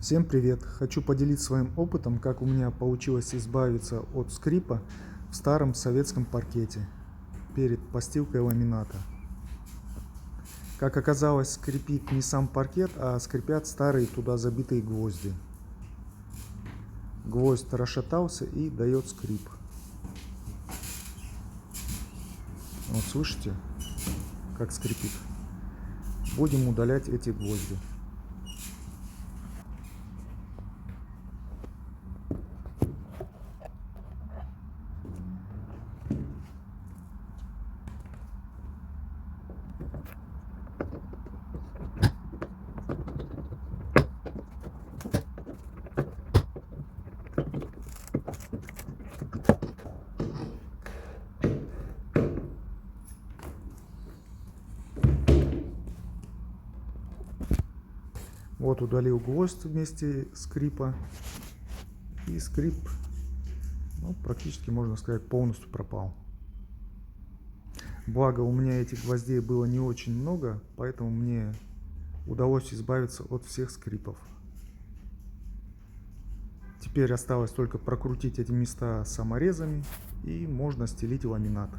Всем привет! Хочу поделиться своим опытом, как у меня получилось избавиться от скрипа в старом советском паркете перед постилкой ламината. Как оказалось, скрипит не сам паркет, а скрипят старые туда забитые гвозди. Гвоздь расшатался и дает скрип. Вот слышите, как скрипит? Будем удалять эти гвозди. Вот удалил гвоздь вместе скрипа, и скрип, практически, можно сказать, полностью пропал. Благо у меня этих гвоздей было не очень много, поэтому мне удалось избавиться от всех скрипов. Теперь осталось только прокрутить эти места саморезами, и можно стелить ламинат.